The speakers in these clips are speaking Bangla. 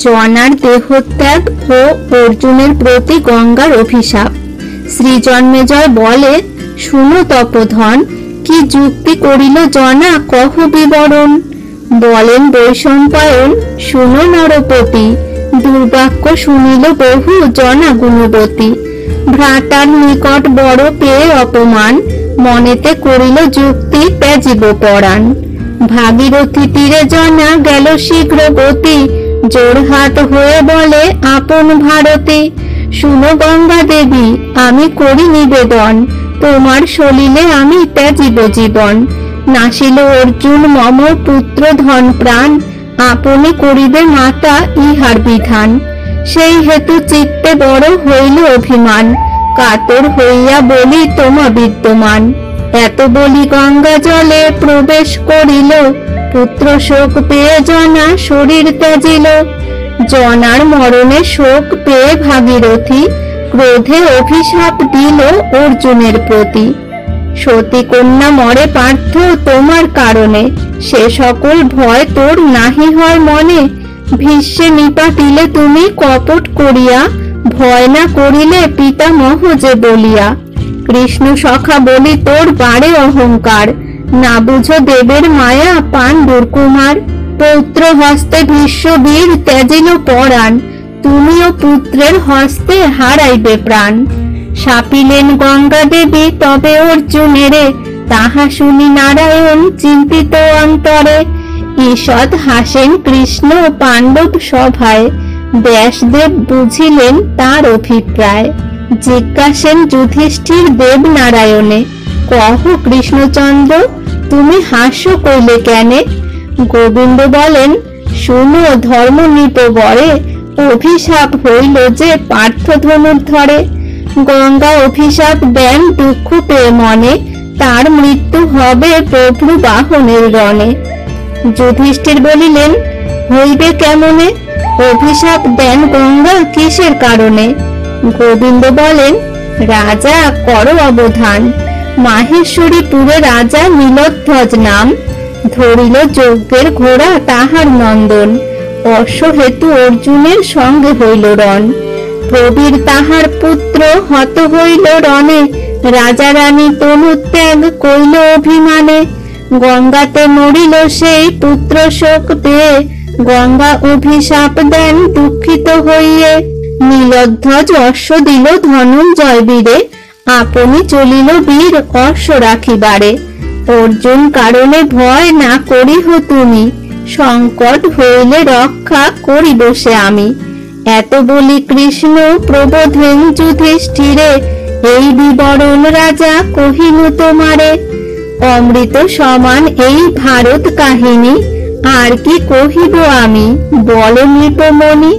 জনার দেহত্যাগ ও অর্জুনের প্রতি গঙ্গার অভিশাপ। শ্রী জন্মেজয় বলে, শুনো তপোধন, কি যুক্তি করিল জনা, কহ বিবরণ। বলেন বৈশম্পায়ন, শুনো নরপতি, দুর্বাক্য শুনিল বহু জনা গুণবতী। ভ্রাতার নিকট বড় পেয়ে অপমান, মনেতে করিল যুক্তি ত্যাজিব পরাণ। ভাগীরথী তীরে জনা গেল শীঘ্র গতি, জোড়হাট হয়ে বলে আপন ভারতে। শুনো গঙ্গা দেবী, আমি করি নিবেদন, তোমার সলিলে আমি ত্যাজিব জীবন। নাসিল অর্জুন মম পুত্র ধন প্রাণ, আপনি করিবে মাতা ইহার বিধান। সেই হেতু চিত্তে বড় হইল অভিমান, কাতর হইয়া বলি তোমা বিদ্যমান। এত বলি গঙ্গা জলে প্রবেশ করিল, পুত্র শোক পেয়ে জনা শরীর ত্যাজিল। জনার মরণে শোক পেয়ে ভাগীরথী, ক্রোধে অভিশাপ দিল অর্জুনের প্রতি। সতী কন্যা মরে পার্থ তোমার কারণে, সে সকল ভয় তোর নাহি হয় মনে। ভীষ্মে নিপাতিলে তুমি কপট করিয়া, ভয় না করিলে পিতামহ যে বলিয়া। কৃষ্ণ সখা বলি তোর বাড়ে অহংকার, না বুঝো দেবের মায়া পাণ্ডুর কুমার। পৌত্র হস্তে বিশ্ববীর ত্যাজিল পরাণ, তুমিও পুত্রের হস্তে হারাইবে প্রাণ। শাপিলেন গঙ্গা দেবী তবে অর্জুনেরে, তাহা শুনি নারায়ণ চিন্তিত অন্তরে। ঈষৎ হাসেন কৃষ্ণ পাণ্ডব সভায়, ব্যাসদেব বুঝিলেন তার অভিপ্রায়। জিজ্ঞাসেন যুধিষ্ঠির দেব নারায়ণে, কহ কৃষ্ণচন্দ্র তুমি হাস্য কইলে কেনে। গোবিন্দ বলেন, শুনো ধর্ম নৃপ বরে, অভিশাপ হইল যে পার্থ ধনুর্ধরে। গঙ্গা অভিশাপ দেন দুঃখ পেয়ে মনে, তার মৃত্যু হবে প্রভু বাহনের রণে। যুধিষ্ঠির বলিলেন, হইবে কেমনে, অভিশাপ দেন গঙ্গা কিসের কারণে। গোবিন্দ বলেন, রাজা করো অবধান, মাহেশ্বরী পুরে রাজা নীলধ্বজ নাম। ধরিল যজ্ঞের ঘোড়া তাহার নন্দন, অশ্ব হেতু অর্জুনের সঙ্গে হইল রণ। প্রবীর তাহার পুত্র হত হইল রণে, রাজা রানী তনু ত্যাগ কইল অভিমানে। গঙ্গাতে মরিল সেই পুত্র শোক পেয়ে, গঙ্গা অভিশাপ দেন দুঃখিত হইয়ে। নীলধ্বজ অশ্ব দিল ধনঞ্জয় বীরে, আপনি চলিল বীর অশ্ব রাখিবারে। অর্জুন কারণে ভয় না করিহ তুমি, সংকট হইলে রক্ষা করিব সে আমি। এত বলি কৃষ্ণ প্রবোধেন যুধিষ্ঠিরে, এই বিবরণ রাজা কহিনু তোমারে। অমৃত সমান এই ভারত কাহিনী, আর কি কহিব আমি বল নৃপমণি।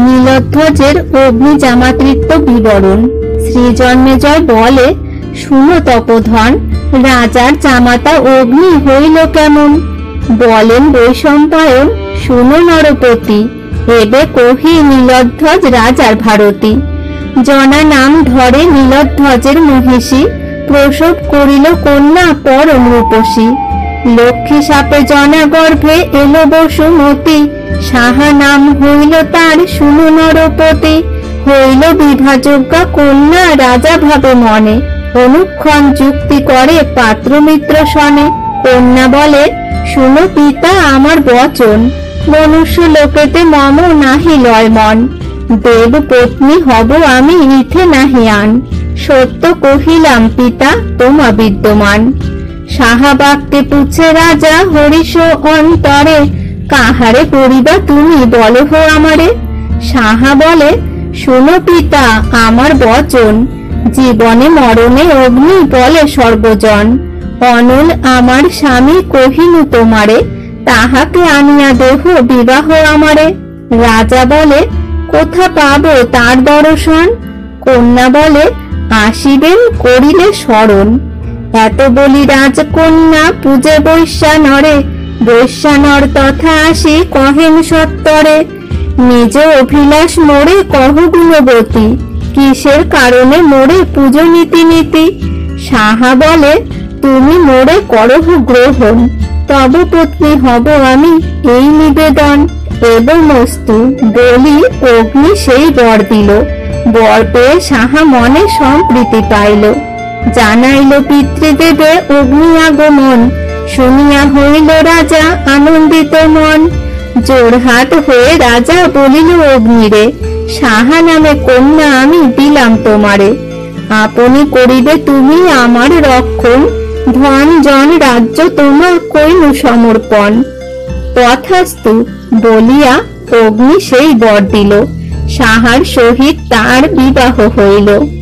নীলধ্বজের অগ্নি জামাতৃত্ব বিবরণ। শ্রী জন্মেজয় বলে, শুনো তপোধন, রাজার জামাতা অগ্নি হইল কেমন। বলেন বৈশম্পায়ন, শুনো নরপতি, এবে কহি নীলধ্বজ রাজার ভারতী। জনা নাম ধরে নীলধ্বজের মহিষী, প্রসব করিল কন্যা পরম রূপসী। লক্ষ্মী সাপে জনা গর্ভে এলো বসুমতী, সাহা নাম হইল তার শুনো নরপতি। হইল বিভাযোগ্যা কন্যা রাজা ভাবে মনে, অনুক্ষণ যুক্তি করে পাত্র মিত্র শনে। কন্যা বলে, শুনো পিতা আমার বচন, মনুষ্য লোকেতে মম নাহি লয় মন। দেব পত্নী হব আমি ইথে নাহি আন, সত্য কহিলাম পিতা তোমা বিদ্যমান। সাহা বাক্যে পুছে রাজা হরিষ অন্তরে, কাহারে করিবা তুমি বলো হো আমারে। সাহা বলে, শুনো পিতা আমার বচন, জীবনে মরণে অগ্নি বলে সর্বজন। অনল আমার স্বামী কহিনু তোমারে, তাহাকে আনিয়া দেহ বিবাহ আমারে। রাজা বলে, কোথা পাবো তার দর্শন। কন্যা বলে, আসিবেন করিলে স্মরণ। এত বলি রাজকন্যা পূজে বৈশ্যানরে, বৈশ্যানর তথা আসি কহেন সত্তরে। নিজ অভিলাষ মোড়ে কহ গুণবতী, কিসের কারণে মোড়ে পুজো নীতি নীতি। সাহা বলে, তুমি মোড়ে করহ গ্রহণ, তব পত্নী হব আমি এই নিবেদন। এবমস্তু বলি অগ্নি সেই বর দিল। বর পেয়ে সাহা মনে সম্প্রীতি পাইল। জানাইল পিতৃদেবে অগ্নি আগমন, শুনিয়া হইল রাজা আনন্দিত মন। জোড়হাট হয়ে রাজা বলিল অগ্নিরে, সাহা নামে কন্যা আমি দিলাম তোমারে। আপনি করিবে তুমি আমার রক্ষণ, ধন জন রাজ্য তোমার কইনু সমর্পণ। তথাস্তু বলিয়া অগ্নি সেই বর দিল। সাহার সহিত তার বিবাহ হইল।